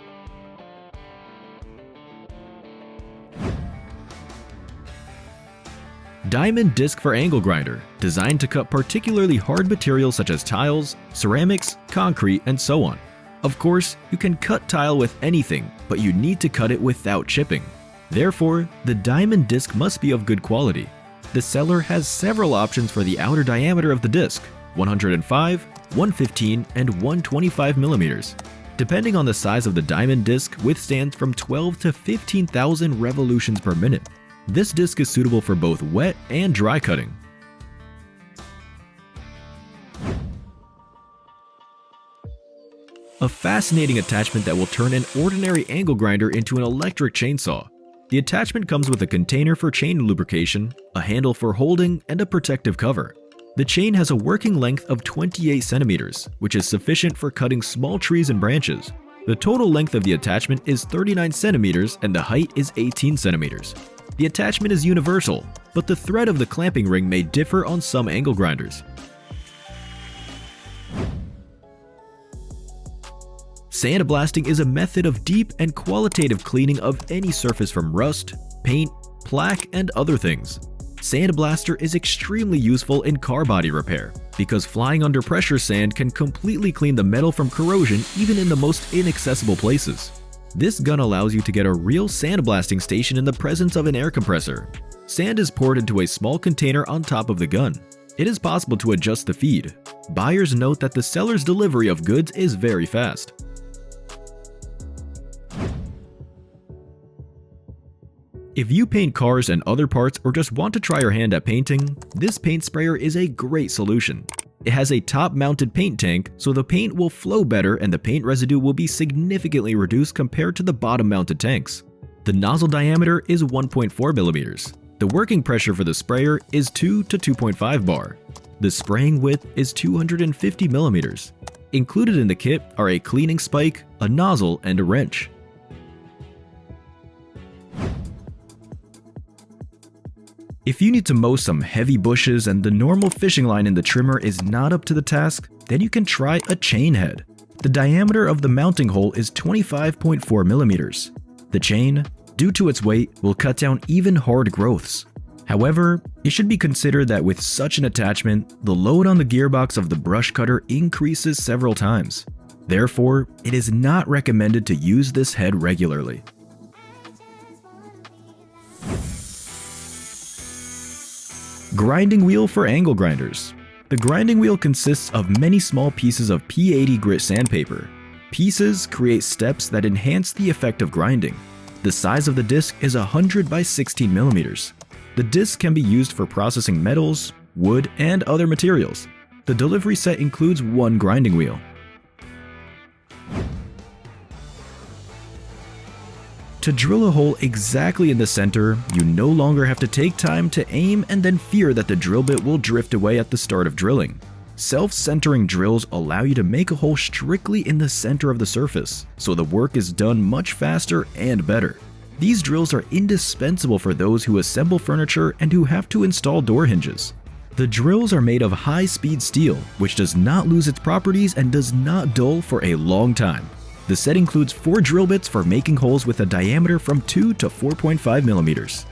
Diamond disc for angle grinder, designed to cut particularly hard materials such as tiles, ceramics, concrete, and so on. Of course, you can cut tile with anything, but you need to cut it without chipping. Therefore, the diamond disc must be of good quality. The seller has several options for the outer diameter of the disc: 105, 115, and 125 millimeters. Depending on the size of the diamond disc, withstands from 12 to 15,000 revolutions per minute. This disc is suitable for both wet and dry cutting. A fascinating attachment that will turn an ordinary angle grinder into an electric chainsaw. The attachment comes with a container for chain lubrication, a handle for holding, and a protective cover. The chain has a working length of 28 centimeters, which is sufficient for cutting small trees and branches. The total length of the attachment is 39 centimeters and the height is 18 centimeters. The attachment is universal, but the thread of the clamping ring may differ on some angle grinders. Sandblasting is a method of deep and qualitative cleaning of any surface from rust, paint, plaque, and other things. Sandblaster is extremely useful in car body repair because flying under pressure sand can completely clean the metal from corrosion even in the most inaccessible places. This gun allows you to get a real sandblasting station in the presence of an air compressor. Sand is poured into a small container on top of the gun. It is possible to adjust the feed. Buyers note that the seller's delivery of goods is very fast. If you paint cars and other parts or just want to try your hand at painting, this paint sprayer is a great solution. It has a top-mounted paint tank, so the paint will flow better and the paint residue will be significantly reduced compared to the bottom-mounted tanks. The nozzle diameter is 1.4 millimeters. The working pressure for the sprayer is 2 to 2.5 bar. The spraying width is 250 millimeters. Included in the kit are a cleaning spike, a nozzle, and a wrench. If you need to mow some heavy bushes and the normal fishing line in the trimmer is not up to the task, then you can try a chain head. The diameter of the mounting hole is 25.4 millimeters. The chain, due to its weight, will cut down even hard growths. However, it should be considered that with such an attachment, the load on the gearbox of the brush cutter increases several times. Therefore, it is not recommended to use this head regularly. Grinding wheel for angle grinders. The grinding wheel consists of many small pieces of P80 grit sandpaper. Pieces create steps that enhance the effect of grinding. The size of the disc is 100 by 16 millimeters. The disc can be used for processing metals, wood, and other materials. The delivery set includes one grinding wheel. To drill a hole exactly in the center, you no longer have to take time to aim and then fear that the drill bit will drift away at the start of drilling. Self-centering drills allow you to make a hole strictly in the center of the surface, so the work is done much faster and better. These drills are indispensable for those who assemble furniture and who have to install door hinges. The drills are made of high-speed steel, which does not lose its properties and does not dull for a long time. The set includes 4 drill bits for making holes with a diameter from 2 to 4.5 millimeters.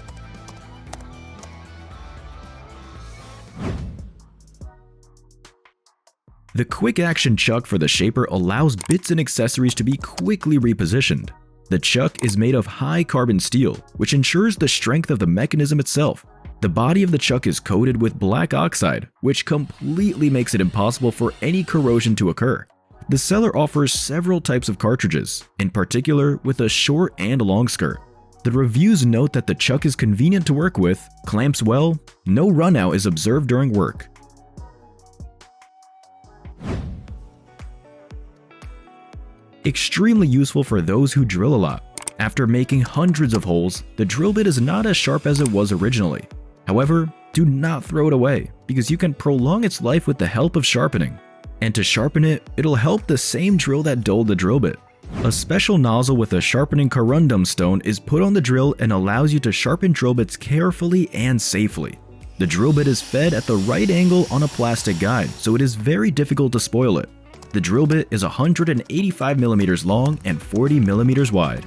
The quick-action chuck for the shaper allows bits and accessories to be quickly repositioned. The chuck is made of high-carbon steel, which ensures the strength of the mechanism itself. The body of the chuck is coated with black oxide, which completely makes it impossible for any corrosion to occur. The seller offers several types of cartridges, in particular with a short and long skirt. The reviews note that the chuck is convenient to work with, clamps well, no runout is observed during work. Extremely useful for those who drill a lot. After making hundreds of holes, the drill bit is not as sharp as it was originally. However, do not throw it away, because you can prolong its life with the help of sharpening. And to sharpen it, it'll help the same drill that dulled the drill bit. A special nozzle with a sharpening corundum stone is put on the drill and allows you to sharpen drill bits carefully and safely. The drill bit is fed at the right angle on a plastic guide, so it is very difficult to spoil it. The drill bit is 185 millimeters long and 40 millimeters wide.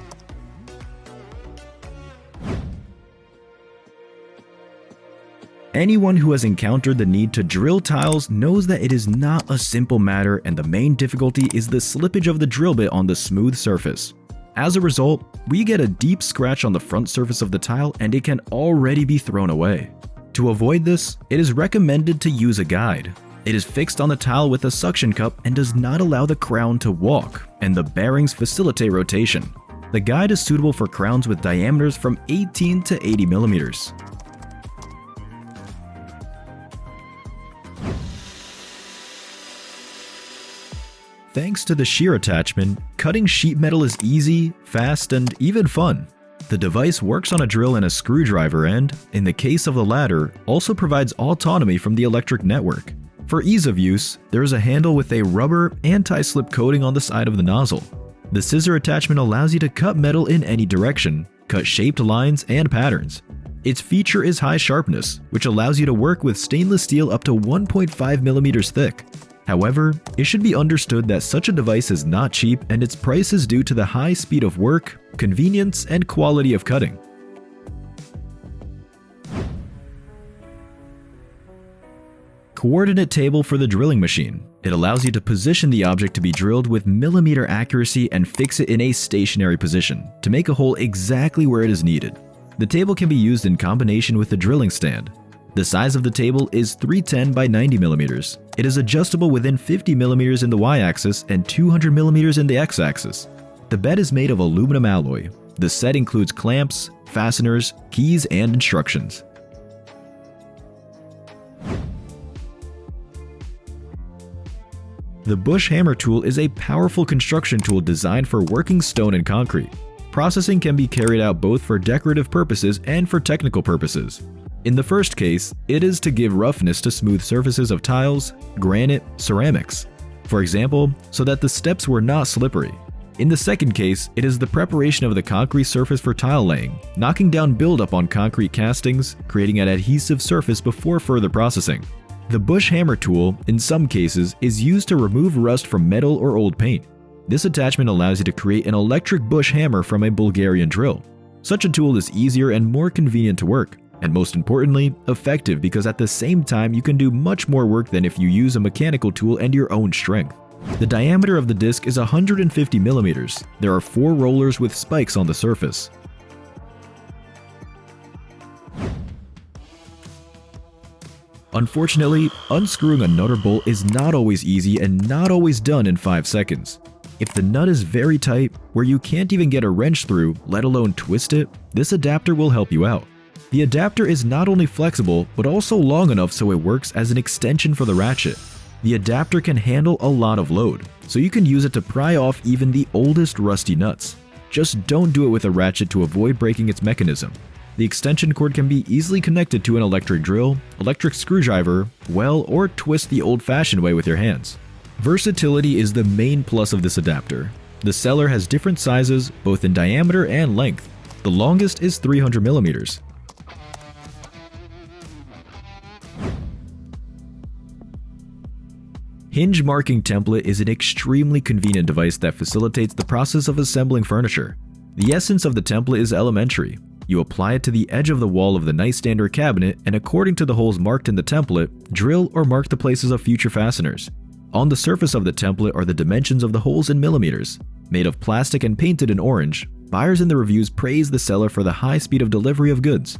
Anyone who has encountered the need to drill tiles knows that it is not a simple matter, and the main difficulty is the slippage of the drill bit on the smooth surface. As a result, we get a deep scratch on the front surface of the tile and it can already be thrown away. To avoid this, it is recommended to use a guide. It is fixed on the tile with a suction cup and does not allow the crown to walk, and the bearings facilitate rotation. The guide is suitable for crowns with diameters from 18 to 80 millimeters. Thanks to the shear attachment, cutting sheet metal is easy, fast, and even fun. The device works on a drill and a screwdriver and, in the case of the latter, also provides autonomy from the electric network. For ease of use, there is a handle with a rubber anti-slip coating on the side of the nozzle. The scissor attachment allows you to cut metal in any direction, cut shaped lines and patterns. Its feature is high sharpness, which allows you to work with stainless steel up to 1.5 millimeters thick. However, it should be understood that such a device is not cheap, and its price is due to the high speed of work, convenience, and quality of cutting. Coordinate table for the drilling machine. It allows you to position the object to be drilled with millimeter accuracy and fix it in a stationary position to make a hole exactly where it is needed. The table can be used in combination with the drilling stand. The size of the table is 310 by 90 millimeters. It is adjustable within 50 millimeters in the y-axis and 200 millimeters in the x-axis. The bed is made of aluminum alloy. The set includes clamps, fasteners, keys, and instructions. The bush hammer tool is a powerful construction tool designed for working stone and concrete. Processing can be carried out both for decorative purposes and for technical purposes. In the first case, it is to give roughness to smooth surfaces of tiles, granite, ceramics, for example, so that the steps were not slippery. In the second case, it is the preparation of the concrete surface for tile laying, knocking down buildup on concrete castings, creating an adhesive surface before further processing. The bush hammer tool, in some cases, is used to remove rust from metal or old paint. This attachment allows you to create an electric bush hammer from a Bulgarian drill. Such a tool is easier and more convenient to work, and most importantly, effective, because at the same time you can do much more work than if you use a mechanical tool and your own strength. The diameter of the disc is 150 millimeters. There are 4 rollers with spikes on the surface. Unfortunately, unscrewing a nut or bolt is not always easy and not always done in 5 seconds. If the nut is very tight, where you can't even get a wrench through, let alone twist it, this adapter will help you out. The adapter is not only flexible, but also long enough so it works as an extension for the ratchet. The adapter can handle a lot of load, so you can use it to pry off even the oldest rusty nuts. Just don't do it with a ratchet to avoid breaking its mechanism. The extension cord can be easily connected to an electric drill, electric screwdriver, well, or twist the old-fashioned way with your hands. Versatility is the main plus of this adapter. The seller has different sizes, both in diameter and length. The longest is 300 millimeters. Hinge marking template is an extremely convenient device that facilitates the process of assembling furniture. The essence of the template is elementary. You apply it to the edge of the wall of the nightstand or cabinet, and according to the holes marked in the template, drill or mark the places of future fasteners. On the surface of the template are the dimensions of the holes in millimeters. Made of plastic and painted in orange, buyers in the reviews praise the seller for the high speed of delivery of goods.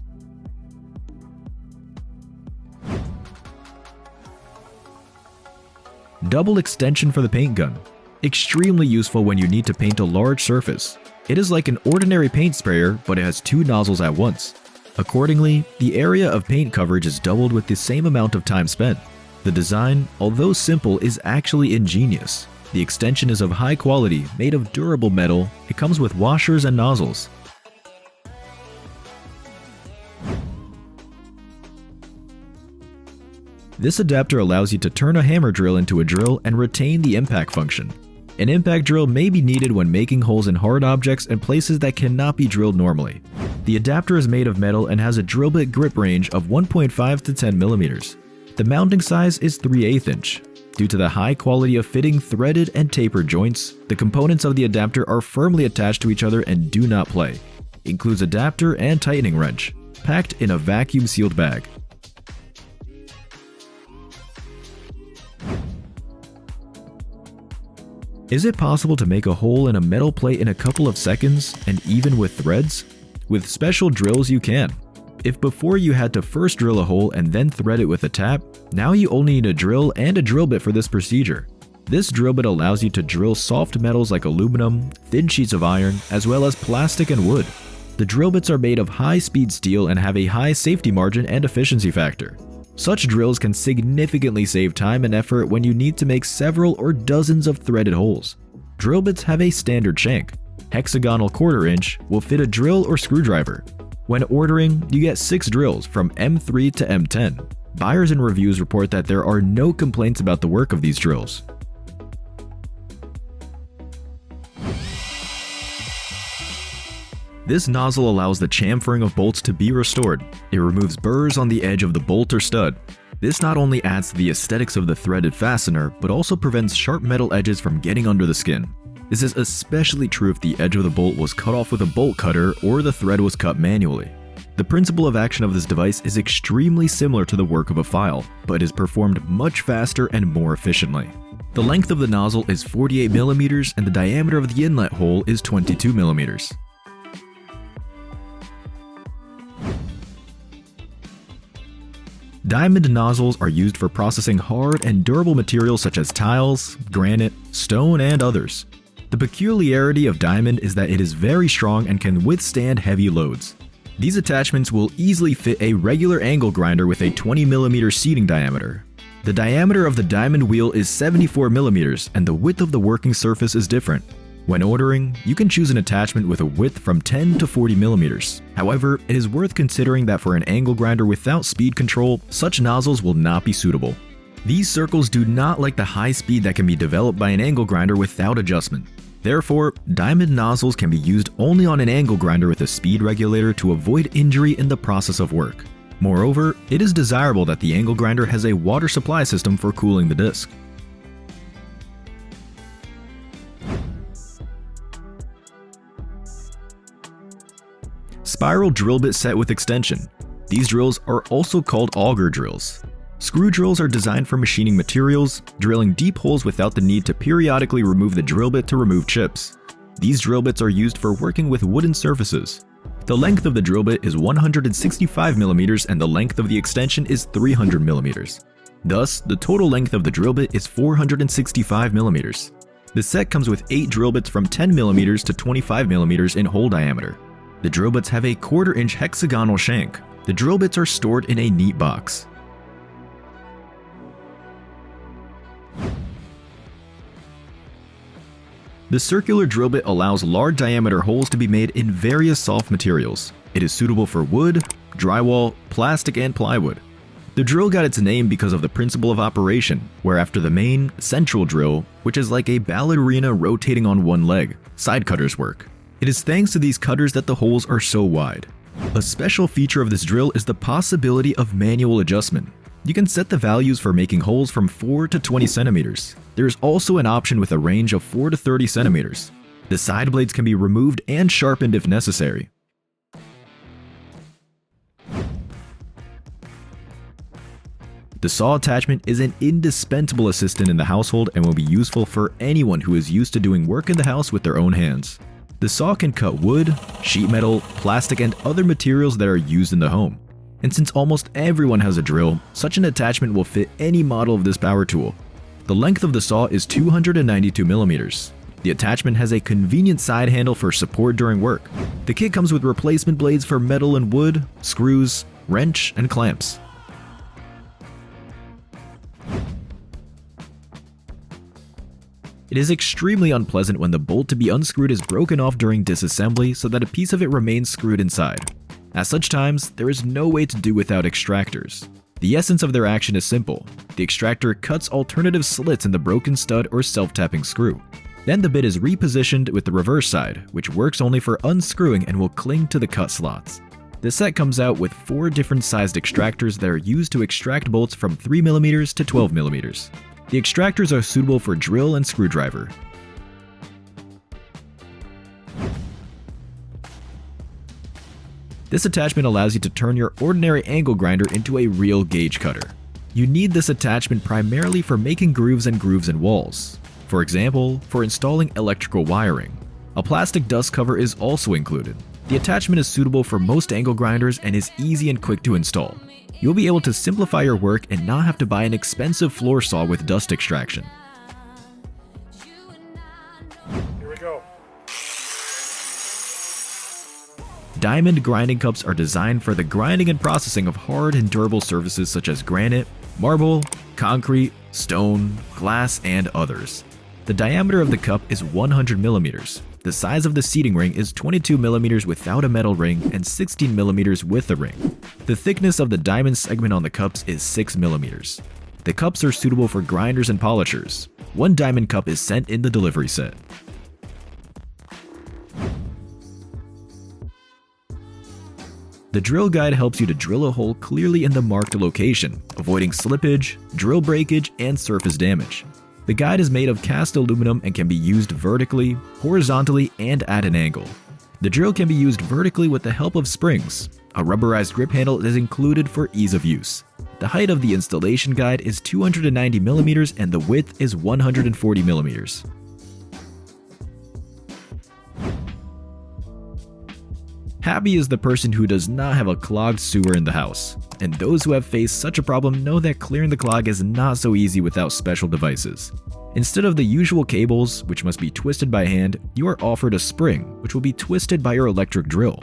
Double extension for the paint gun. Extremely useful when you need to paint a large surface. It is like an ordinary paint sprayer, but it has two nozzles at once. Accordingly, the area of paint coverage is doubled with the same amount of time spent. The design, although simple, is actually ingenious. The extension is of high quality, made of durable metal. It comes with washers and nozzles. This adapter allows you to turn a hammer drill into a drill and retain the impact function. An impact drill may be needed when making holes in hard objects and places that cannot be drilled normally. The adapter is made of metal and has a drill bit grip range of 1.5 to 10 millimeters. The mounting size is 3/8 inch. Due to the high quality of fitting threaded and tapered joints, the components of the adapter are firmly attached to each other and do not play. It includes adapter and tightening wrench, packed in a vacuum-sealed bag. Is it possible to make a hole in a metal plate in a couple of seconds, and even with threads? With special drills you can. If before you had to first drill a hole and then thread it with a tap, now you only need a drill and a drill bit for this procedure. This drill bit allows you to drill soft metals like aluminum, thin sheets of iron, as well as plastic and wood. The drill bits are made of high-speed steel and have a high safety margin and efficiency factor. Such drills can significantly save time and effort when you need to make several or dozens of threaded holes. Drill bits have a standard shank. Hexagonal 1/4 inch will fit a drill or screwdriver. When ordering, you get 6 drills from M3 to M10. Buyers and reviews report that there are no complaints about the work of these drills. This nozzle allows the chamfering of bolts to be restored. It removes burrs on the edge of the bolt or stud. This not only adds to the aesthetics of the threaded fastener, but also prevents sharp metal edges from getting under the skin. This is especially true if the edge of the bolt was cut off with a bolt cutter or the thread was cut manually. The principle of action of this device is extremely similar to the work of a file, but is performed much faster and more efficiently. The length of the nozzle is 48 millimeters and the diameter of the inlet hole is 22 millimeters. Diamond nozzles are used for processing hard and durable materials such as tiles, granite, stone, and others. The peculiarity of diamond is that it is very strong and can withstand heavy loads. These attachments will easily fit a regular angle grinder with a 20 mm seating diameter. The diameter of the diamond wheel is 74 mm and the width of the working surface is different. When ordering, you can choose an attachment with a width from 10 to 40 mm. However, it is worth considering that for an angle grinder without speed control, such nozzles will not be suitable. These circles do not like the high speed that can be developed by an angle grinder without adjustment. Therefore, diamond nozzles can be used only on an angle grinder with a speed regulator to avoid injury in the process of work. Moreover, it is desirable that the angle grinder has a water supply system for cooling the disc. Spiral drill bit set with extension. These drills are also called auger drills. Screw drills are designed for machining materials, drilling deep holes without the need to periodically remove the drill bit to remove chips. These drill bits are used for working with wooden surfaces. The length of the drill bit is 165 mm and the length of the extension is 300 mm. Thus, the total length of the drill bit is 465 mm. The set comes with 8 drill bits from 10 mm to 25 mm in hole diameter. The drill bits have a 1/4 inch hexagonal shank. The drill bits are stored in a neat box. The circular drill bit allows large diameter holes to be made in various soft materials. It is suitable for wood, drywall, plastic, and plywood. The drill got its name because of the principle of operation, where after the main, central drill, which is like a ballerina rotating on one leg, side cutters work. It is thanks to these cutters that the holes are so wide. A special feature of this drill is the possibility of manual adjustment. You can set the values for making holes from 4 to 20 centimeters. There is also an option with a range of 4 to 30 centimeters. The side blades can be removed and sharpened if necessary. The saw attachment is an indispensable assistant in the household and will be useful for anyone who is used to doing work in the house with their own hands. The saw can cut wood, sheet metal, plastic, and other materials that are used in the home. And since almost everyone has a drill, such an attachment will fit any model of this power tool. The length of the saw is 292 millimeters. The attachment has a convenient side handle for support during work. The kit comes with replacement blades for metal and wood, screws, wrench, and clamps. It is extremely unpleasant when the bolt to be unscrewed is broken off during disassembly so that a piece of it remains screwed inside. At such times, there is no way to do without extractors. The essence of their action is simple. The extractor cuts alternative slits in the broken stud or self-tapping screw. Then the bit is repositioned with the reverse side, which works only for unscrewing and will cling to the cut slots. The set comes out with 4 different sized extractors that are used to extract bolts from 3mm to 12mm. The extractors are suitable for drill and screwdriver. This attachment allows you to turn your ordinary angle grinder into a real gauge cutter. You need this attachment primarily for making grooves in walls. For example, for installing electrical wiring. A plastic dust cover is also included. The attachment is suitable for most angle grinders and is easy and quick to install. You'll be able to simplify your work and not have to buy an expensive floor saw with dust extraction. Here we go. Diamond grinding cups are designed for the grinding and processing of hard and durable surfaces such as granite, marble, concrete, stone, glass, and others. The diameter of the cup is 100 millimeters. The size of the seating ring is 22 millimeters without a metal ring and 16 millimeters with a ring. The thickness of the diamond segment on the cups is 6 millimeters. The cups are suitable for grinders and polishers. 1 diamond cup is sent in the delivery set. The drill guide helps you to drill a hole clearly in the marked location, avoiding slippage, drill breakage, and surface damage. The guide is made of cast aluminum and can be used vertically, horizontally, and at an angle. The drill can be used vertically with the help of springs. A rubberized grip handle is included for ease of use. The height of the installation guide is 290 millimeters and the width is 140 millimeters. Happy is the person who does not have a clogged sewer in the house, and those who have faced such a problem know that clearing the clog is not so easy without special devices. Instead of the usual cables, which must be twisted by hand, you are offered a spring, which will be twisted by your electric drill.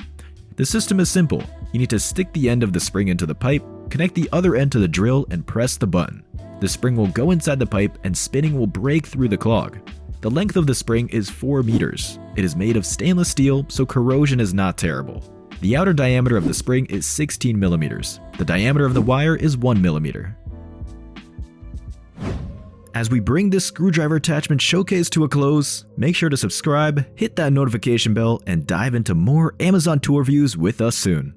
The system is simple. You need to stick the end of the spring into the pipe, connect the other end to the drill, and press the button. The spring will go inside the pipe and spinning will break through the clog. The length of the spring is 4 meters. It is made of stainless steel, so corrosion is not terrible. The outer diameter of the spring is 16 millimeters. The diameter of the wire is 1 millimeter. As we bring this screwdriver attachment showcase to a close, make sure to subscribe, hit that notification bell, and dive into more Amazon tour reviews with us soon.